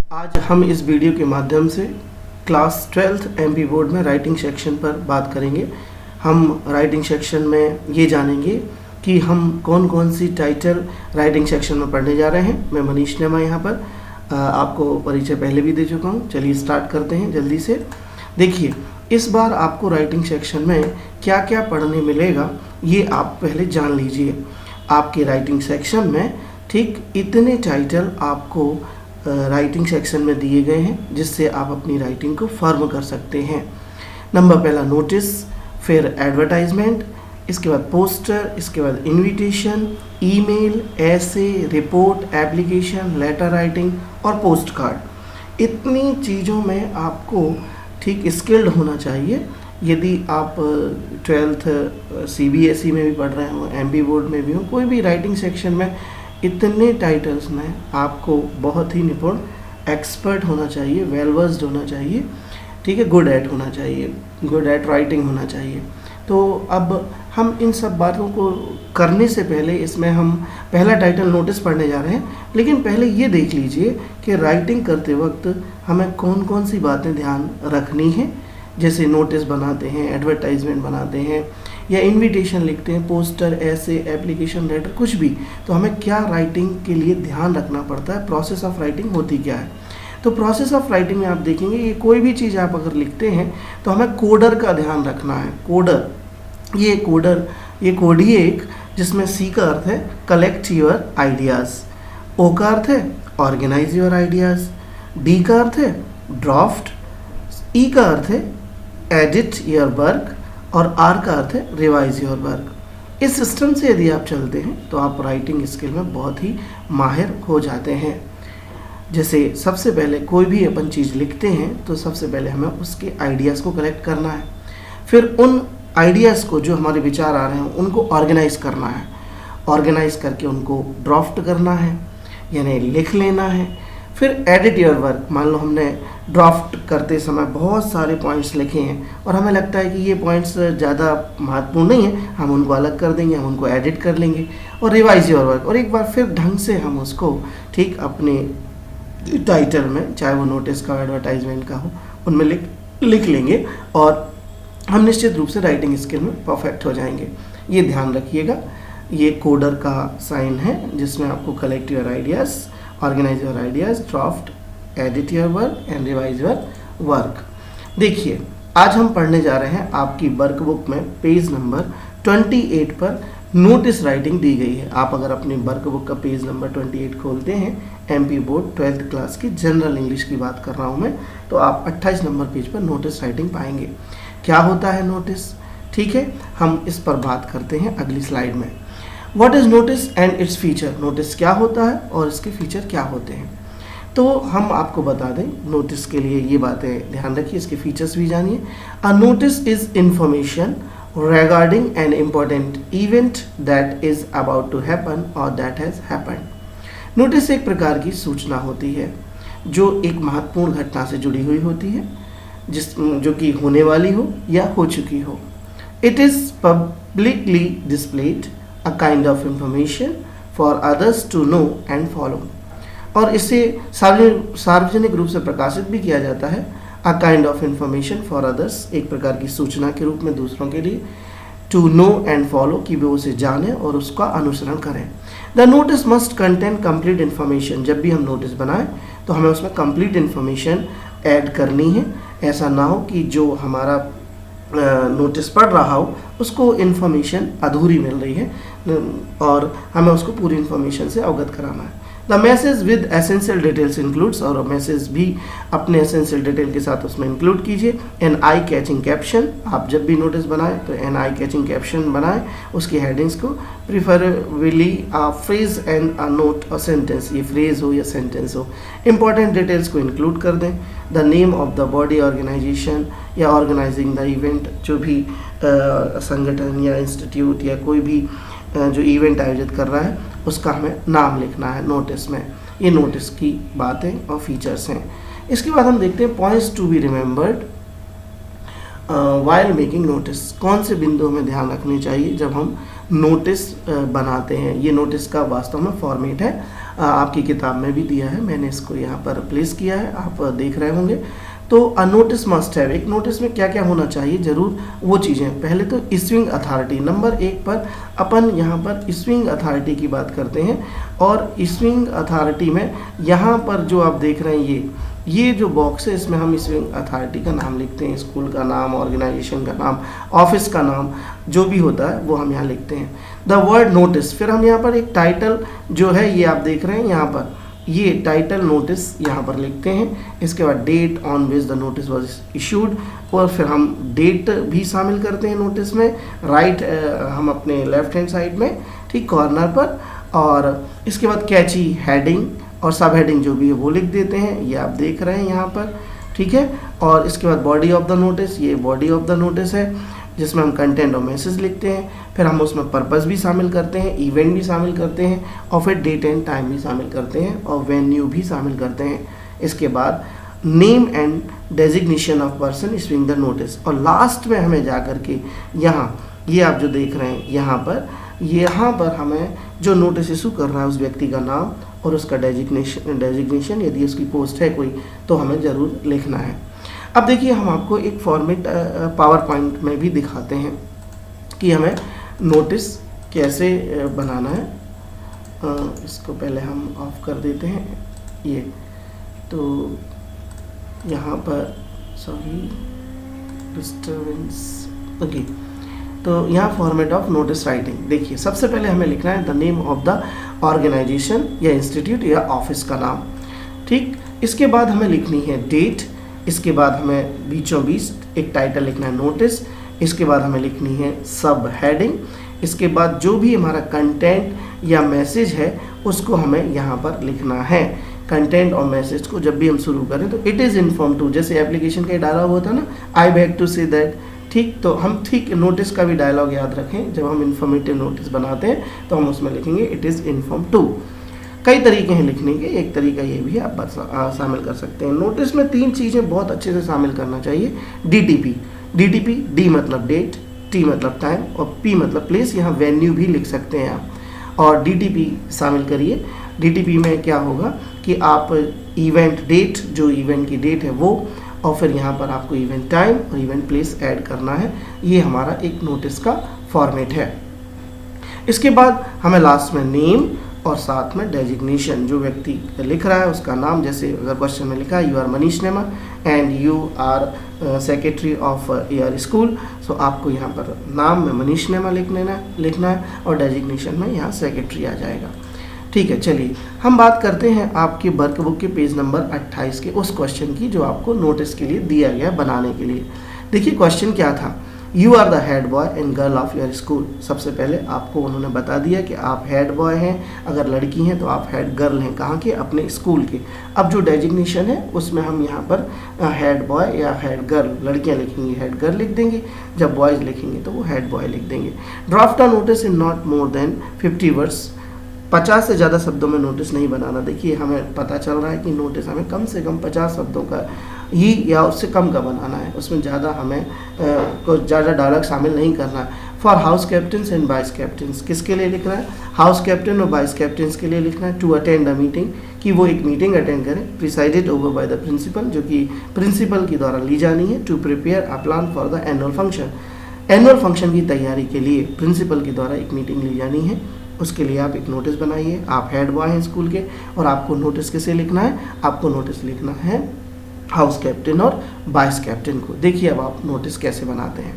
आज हम इस वीडियो के माध्यम से क्लास 12th एमपी बोर्ड में राइटिंग सेक्शन पर बात करेंगे। हम राइटिंग सेक्शन में ये जानेंगे कि हम कौन कौन सी टाइटल राइटिंग सेक्शन में पढ़ने जा रहे हैं। मैं मनीष नेमा यहाँ पर आपको परिचय पहले भी दे चुका हूँ। चलिए स्टार्ट करते हैं जल्दी से। देखिए, इस बार आपको राइटिंग सेक्शन में क्या क्या पढ़ने मिलेगा ये आप पहले जान लीजिए। आपके राइटिंग सेक्शन में ठीक इतने टाइटल आपको राइटिंग सेक्शन में दिए गए हैं जिससे आप अपनी राइटिंग को फर्म कर सकते हैं। नंबर पहला नोटिस, फिर एडवर्टाइजमेंट, इसके बाद पोस्टर, इसके बाद इनविटेशन, ईमेल, ऐसे, रिपोर्ट, एप्लीकेशन, लेटर राइटिंग और पोस्ट कार्ड। इतनी चीज़ों में आपको ठीक स्किल्ड होना चाहिए। यदि आप 12th CBSE में भी पढ़ रहे हो, MP बोर्ड में भी हो, कोई भी राइटिंग सेक्शन में इतने टाइटल्स में आपको बहुत ही निपुण एक्सपर्ट होना चाहिए, वेल वर्स्ड होना चाहिए, ठीक है, गुड एट होना चाहिए, गुड एट राइटिंग होना चाहिए। तो अब हम इन सब बातों को करने से पहले इसमें हम पहला टाइटल नोटिस पढ़ने जा रहे हैं। लेकिन पहले ये देख लीजिए कि राइटिंग करते वक्त हमें कौन कौन सी बातें ध्यान रखनी है। जैसे नोटिस बनाते हैं, एडवर्टाइजमेंट बनाते हैं या इनविटेशन लिखते हैं, पोस्टर, ऐसे, एप्लीकेशन, लेटर, कुछ भी, तो हमें क्या राइटिंग के लिए ध्यान रखना पड़ता है, प्रोसेस ऑफ राइटिंग होती क्या है। तो प्रोसेस ऑफ राइटिंग में आप देखेंगे ये कोई भी चीज़ आप अगर लिखते हैं तो हमें कोडर का ध्यान रखना है। कोडर, ये कोडिए एक, जिसमें C का अर्थ है कलेक्ट योर आइडियाज़, O का अर्थ है ऑर्गेनाइज योर आइडियाज़, D का अर्थ है ड्राफ्ट, E का अर्थ है एडिट योर वर्क और R का अर्थ है रिवाइज योर वर्क। इस सिस्टम से यदि आप चलते हैं तो आप राइटिंग स्किल में बहुत ही माहिर हो जाते हैं। जैसे सबसे पहले कोई भी अपन चीज़ लिखते हैं तो सबसे पहले हमें उसके आइडियाज़ को कलेक्ट करना है, फिर उन आइडियाज़ को, जो हमारे विचार आ रहे हैं, उनको ऑर्गेनाइज करना है, ऑर्गेनाइज करके उनको ड्राफ्ट करना है यानी लिख लेना है, फिर एडिट योर वर्क। मान लो हमने ड्राफ्ट करते समय बहुत सारे पॉइंट्स लिखे हैं और हमें लगता है कि ये पॉइंट्स ज़्यादा महत्वपूर्ण नहीं है, हम उनको अलग कर देंगे, हम उनको एडिट कर लेंगे। और रिवाइज योर वर्क, और एक बार फिर ढंग से हम उसको ठीक अपने टाइटल में, चाहे वो नोटिस का, एडवर्टाइजमेंट का हो, उनमें लिख लेंगे और हम निश्चित रूप से राइटिंग स्किल में परफेक्ट हो जाएंगे। ये ध्यान रखिएगा। ये कोडर का साइन है जिसमें आपको collect your ideas, organise your ideas, draft, edit your work and revise your work. देखिए, आज हम पढ़ने जा रहे हैं, आपकी वर्कबुक में पेज नंबर 28 पर नोटिस राइटिंग दी गई है। आप अगर अपनी वर्कबुक का पेज नंबर 28 खोलते हैं, MP बोर्ड 12th क्लास की जनरल इंग्लिश की बात कर रहा हूँ मैं, तो आप 28 नंबर पेज पर नोटिस राइटिंग पाएंगे। क्या होता है नोटिस, ठीक है, हम इस पर बात करते हैं अगली स्लाइड में। What is notice and its feature, notice क्या होता है और इसके फीचर क्या होते हैं। तो हम आपको बता दें, नोटिस के लिए ये बातें ध्यान रखिए, इसके फीचर्स भी जानिए। A notice is information regarding an important event that is about to happen or that has happened। Notice एक प्रकार की सूचना होती है जो एक महत्वपूर्ण घटना से जुड़ी हुई होती है, जो कि होने वाली हो या हो चुकी हो। It is publicly displayed, a kind of information for others to know and follow. और इसे सार्वजनिक रूप से प्रकाशित भी किया जाता है। अ kind of information for others, एक प्रकार की सूचना के रूप में दूसरों के लिए, टू नो एंड फॉलो, कि वे उसे जानें और उसका अनुसरण करें। The notice must contain complete information, जब भी हम नोटिस बनाएं तो हमें उसमें कंप्लीट इन्फॉर्मेशन ऐड करनी है। ऐसा ना हो कि जो हमारा नोटिस पढ़ रहा हो उसको इन्फॉर्मेशन अधूरी मिल रही है और हमें उसको पूरी इन्फॉर्मेशन से अवगत कराना है। The message with essential details includes, और मैसेज भी अपने एसेंशियल डिटेल के साथ उसमें इंक्लूड कीजिए। एन आई कैचिंग कैप्शन, आप जब भी नोटिस बनाएं तो एन आई कैचिंग कैप्शन बनाएं, उसकी हेडिंग्स को, preferably a phrase and a note, a sentence, ये फ्रेज हो या सेंटेंस हो। इंपॉर्टेंट डिटेल्स को इंक्लूड कर दें। The name of the body organisation या ऑर्गेनाइजिंग द इवेंट, जो भी संगठन या इंस्टीट्यूट या कोई भी जो इवेंट आयोजित कर रहा है उसका हमें नाम लिखना है नोटिस में। ये नोटिस की बातें और फीचर्स हैं। इसके बाद हम देखते हैं points to be remembered while making notice. कौन से बिंदुओं में ध्यान रखने चाहिए जब हम नोटिस बनाते हैं। ये नोटिस का वास्तव में फॉर्मेट है। आपकी किताब में भी दिया है, मैंने इसको यहाँ पर प्लेस किया है, आप देख रहे होंगे। तो अ नोटिस मस्ट हैव, एक नोटिस में क्या क्या होना चाहिए जरूर वो चीज़ें। पहले तो इश्यूइंग अथॉरिटी, नंबर 1 पर अपन यहाँ पर इश्यूइंग अथॉरिटी की बात करते हैं। और इश्यूइंग अथॉरिटी में यहाँ पर जो आप देख रहे हैं ये जो बॉक्स है इसमें हम इश्यूइंग अथॉरिटी का नाम लिखते हैं, स्कूल का नाम, ऑर्गेनाइजेशन का नाम, ऑफिस का नाम, जो भी होता है वो हम यहाँ लिखते हैं। द वर्ड नोटिस, फिर हम यहाँ पर एक टाइटल जो है ये आप देख रहे हैं यहाँ पर, ये टाइटल नोटिस यहाँ पर लिखते हैं। इसके बाद date on which the notice was issued, और फिर हम डेट भी शामिल करते हैं नोटिस में, राइट हम अपने लेफ्ट हैंड साइड में, ठीक कॉर्नर पर। और इसके बाद कैची हेडिंग और सब हेडिंग जो भी है वो लिख देते हैं, ये आप देख रहे हैं यहाँ पर, ठीक है। और इसके बाद बॉडी ऑफ द नोटिस, ये बॉडी ऑफ द नोटिस है जिसमें हम कंटेंट और मैसेज लिखते हैं। फिर हम उसमें पर्पस भी शामिल करते हैं, इवेंट भी शामिल करते हैं, और फिर डेट एंड टाइम भी शामिल करते हैं, और वेन्यू भी शामिल करते हैं। इसके बाद name and designation of person issuing the notice, और लास्ट में हमें जा कर के यहाँ ये आप जो देख रहे हैं यहाँ पर हमें जो नोटिस इशू कर रहा है उस व्यक्ति का नाम और उसका डेजिग्नेशन, यदि उसकी पोस्ट है कोई तो हमें ज़रूर लिखना है। अब देखिए हम आपको एक फॉर्मेट पावर पॉइंट में भी दिखाते हैं कि हमें नोटिस कैसे बनाना है। इसको पहले हम ऑफ कर देते हैं ये, तो यहाँ पर सॉरी डिस्टर्बेंस, ओके। तो यहाँ फॉर्मेट ऑफ नोटिस राइटिंग, देखिए सबसे पहले हमें लिखना है the name of the organisation या इंस्टीट्यूट या ऑफिस का नाम, ठीक। इसके बाद हमें लिखनी है डेट, इसके बाद हमें बीचों बीच एक टाइटल लिखना है नोटिस, इसके बाद हमें लिखनी है सब हेडिंग, इसके बाद जो भी हमारा कंटेंट या मैसेज है उसको हमें यहाँ पर लिखना है। कंटेंट और मैसेज को जब भी हम शुरू करें तो इट इज़ इन्फॉर्म टू, जैसे एप्लीकेशन का डायलॉग होता है ना, I beg to say that, ठीक। तो हम ठीक नोटिस का भी डायलॉग याद रखें, जब हम इन्फॉर्मेटिव नोटिस बनाते हैं तो हम उसमें लिखेंगे इट इज़ इन्फॉर्म टू। कई तरीके हैं लिखने के, एक तरीका ये भी आप शामिल कर सकते हैं। नोटिस में 3 चीज़ें बहुत अच्छे से शामिल करना चाहिए। DTP, डी मतलब डेट, टी मतलब टाइम, और पी मतलब प्लेस, यहाँ वेन्यू भी लिख सकते हैं आप। और DTP शामिल करिए। DTP में क्या होगा कि आप इवेंट डेट, जो इवेंट की डेट है वो, और फिर यहाँ पर आपको इवेंट टाइम और इवेंट प्लेस ऐड करना है। ये हमारा एक नोटिस का फॉर्मेट है। इसके बाद हमें लास्ट में नेम और साथ में डेजिग्नेशन, जो व्यक्ति लिख रहा है उसका नाम, जैसे अगर क्वेश्चन में लिखा है you are Manish Nema and you are secretary of your school, so आपको यहाँ पर नाम में मनीष नेमा लिखना है और डेजिग्नेशन में यहाँ सेक्रेटरी आ जाएगा, ठीक है। चलिए हम बात करते हैं आपके वर्कबुक के पेज नंबर 28 के उस क्वेश्चन की जो आपको नोटिस के लिए दिया गया बनाने के लिए। देखिए क्वेश्चन क्या था, you are the head boy and girl of your school. सबसे पहले आपको उन्होंने बता दिया कि आप हेड बॉय हैं, अगर लड़की हैं तो आप हेड गर्ल हैं, कहाँ के, अपने स्कूल के। अब जो डेजिग्नेशन है उसमें हम यहाँ पर हेड बॉय या हेड गर्ल, लड़कियाँ लिखेंगी हेड गर्ल लिख देंगे, जब बॉयज़ लिखेंगे तो वो हेड बॉय लिख देंगे। Draft a notice in not more than 50 words, 50 से ज़्यादा शब्दों में नोटिस नहीं बनाना। देखिए हमें पता चल रहा है कि नोटिस हमें कम से कम 50 शब्दों का ही या उससे कम का बनाना है, उसमें ज़्यादा हमें कुछ ज़्यादा डायलॉग शामिल नहीं करना है। For house captains and vice captains, किसके लिए लिख रहा है, हाउस कैप्टन और वाइस कैप्टन्स के लिए लिखना है। टू अटेंड अ मीटिंग, कि वो एक मीटिंग अटेंड करें, presided over by the principal, जो कि प्रिंसिपल के द्वारा ली जानी है। To prepare a plan for the annual function, annual function की तैयारी के लिए प्रिंसिपल के द्वारा एक मीटिंग ली जानी है, उसके लिए आप एक नोटिस बनाइए। आप हेड बॉय हैं स्कूल के और आपको नोटिस किसे लिखना है, आपको नोटिस लिखना है हाउस कैप्टन और वाइस कैप्टन को। देखिए अब आप नोटिस कैसे बनाते हैं,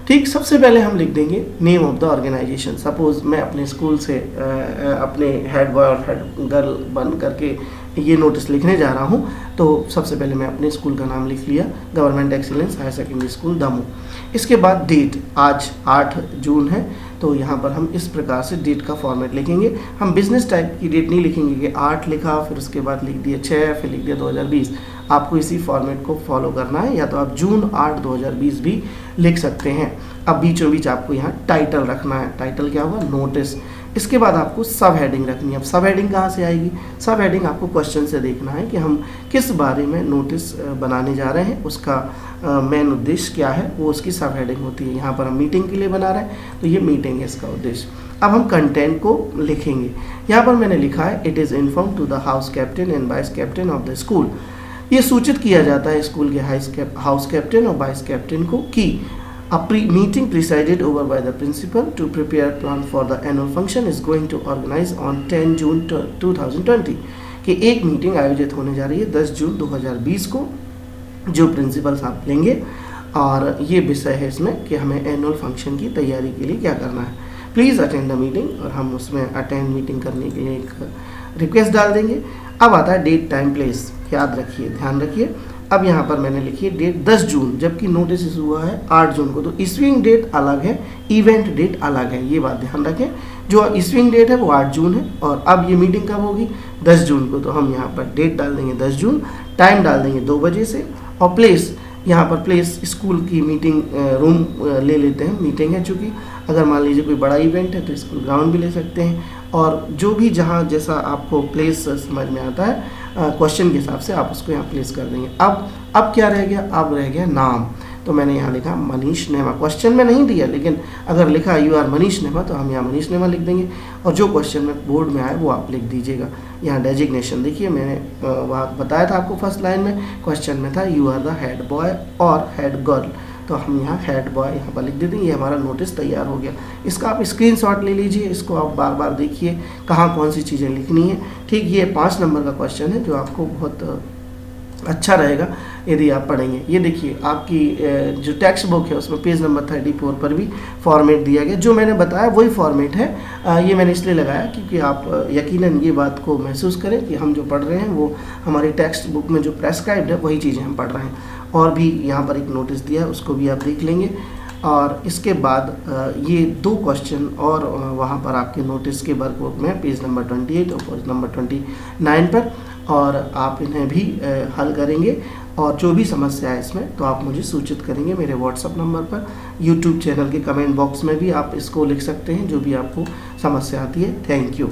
ठीक। सबसे पहले हम लिख देंगे name of the organisation. Suppose मैं अपने स्कूल से अपने हेड बॉय और हेड गर्ल बन करके ये नोटिस लिखने जा रहा हूँ, तो सबसे पहले मैं अपने स्कूल का नाम लिख लिया, government excellence higher secondary school Damu. इसके बाद डेट, आज 8 जून है, तो यहाँ पर हम इस प्रकार से डेट का फॉर्मेट लिखेंगे। हम बिजनेस टाइप की डेट नहीं लिखेंगे कि 8 लिखा फिर उसके बाद लिख दिया 6 फिर लिख दिया 2020। आपको इसी फॉर्मेट को फॉलो करना है, या तो आप जून 8 2020 भी लिख सकते हैं। अब बीचों बीच आपको यहाँ टाइटल रखना है, टाइटल क्या होगा, नोटिस। इसके बाद आपको सब हेडिंग रखनी है। अब सब हेडिंग कहाँ से आएगी, सब हेडिंग आपको क्वेश्चन से देखना है कि हम किस बारे में नोटिस बनाने जा रहे हैं, उसका मेन उद्देश्य क्या है, वो उसकी सब हेडिंग होती है। यहाँ पर हम मीटिंग के लिए बना रहे हैं तो ये मीटिंग है इसका उद्देश्य। अब हम कंटेंट को लिखेंगे। यहाँ पर मैंने लिखा है it is inform to the house captain and vice captain of the school. ये सूचित किया जाता है स्कूल के हाउस कैप्टन और वाइस कैप्टन को कि a meeting presided over by the principal to prepare plan for the annual function is going to organize on 10 June 2020 कि एक मीटिंग आयोजित होने जा रही है 10 जून 2020 को, जो प्रिंसिपल साहब लेंगे, और ये विषय है इसमें कि हमें एनुअल फंक्शन की तैयारी के लिए क्या करना है। प्लीज़ अटेंड द मीटिंग, और हम उसमें अटेंड मीटिंग करने के लिए एक रिक्वेस्ट डाल देंगे। अब आता है डेट टाइम प्लेस, याद रखिए, ध्यान रखिए। अब यहाँ पर मैंने लिखी है डेट 10 जून, जबकि नोटिस इशू हुआ है 8 जून को, तो इशूइंग डेट अलग है, इवेंट डेट अलग है, ये बात ध्यान रखें। जो इशूइंग डेट है वो 8 जून है, और अब ये मीटिंग कब होगी 10 जून को, तो हम यहाँ पर डेट डाल देंगे 10 जून, टाइम डाल देंगे 2 बजे से, और प्लेस यहाँ पर प्लेस स्कूल की मीटिंग रूम ले लेते हैं, मीटिंग है चूँकि। अगर मान लीजिए कोई बड़ा इवेंट है तो स्कूल ग्राउंड भी ले सकते हैं, और जो भी जहाँ जैसा आपको प्लेस समझ में आता है क्वेश्चन के हिसाब से आप उसको यहाँ प्लेस कर देंगे। अब क्या रह गया, अब रह गया नाम, तो मैंने यहाँ लिखा मनीष नेमा। क्वेश्चन में नहीं दिया, लेकिन अगर लिखा यू आर मनीष नेमा तो हम यहाँ मनीष नेमा लिख देंगे, और जो क्वेश्चन में बोर्ड में आए वो आप लिख दीजिएगा। यहाँ डेजिग्नेशन देखिए, मैंने वहाँ बताया था आपको फर्स्ट लाइन में, क्वेश्चन में था you are the head boy और हेड गर्ल, तो हम यहाँ हेड बॉय यहाँ पर लिख देते हैं। ये हमारा नोटिस तैयार हो गया। इसका आप स्क्रीनशॉट ले लीजिए, इसको आप बार बार देखिए कहाँ कौन सी चीज़ें लिखनी है। ठीक, ये 5 नंबर का क्वेश्चन है जो आपको बहुत अच्छा रहेगा यदि आप पढ़ेंगे। ये देखिए आपकी जो टेक्स्ट बुक है उसमें पेज नंबर 34 पर भी फॉर्मेट दिया गया, जो मैंने बताया वही फॉर्मेट है। ये मैंने इसलिए लगाया क्योंकि आप यकीनन ये बात को महसूस करें कि हम जो पढ़ रहे हैं वो हमारी टेक्स्ट बुक में जो प्रेस्क्राइब्ड है वही चीज़ें हम पढ़ रहे हैं। और भी यहाँ पर एक नोटिस दिया है, उसको भी आप देख लेंगे। और इसके बाद ये 2 क्वेश्चन और वहाँ पर आपके नोटिस के वर्कबुक में पेज नंबर 28 और पेज नंबर 29 पर, और आप इन्हें भी हल करेंगे। और जो भी समस्या है इसमें तो आप मुझे सूचित करेंगे मेरे व्हाट्सएप नंबर पर, यूट्यूब चैनल के कमेंट बॉक्स में भी आप इसको लिख सकते हैं जो भी आपको समस्या आती है। Thank you.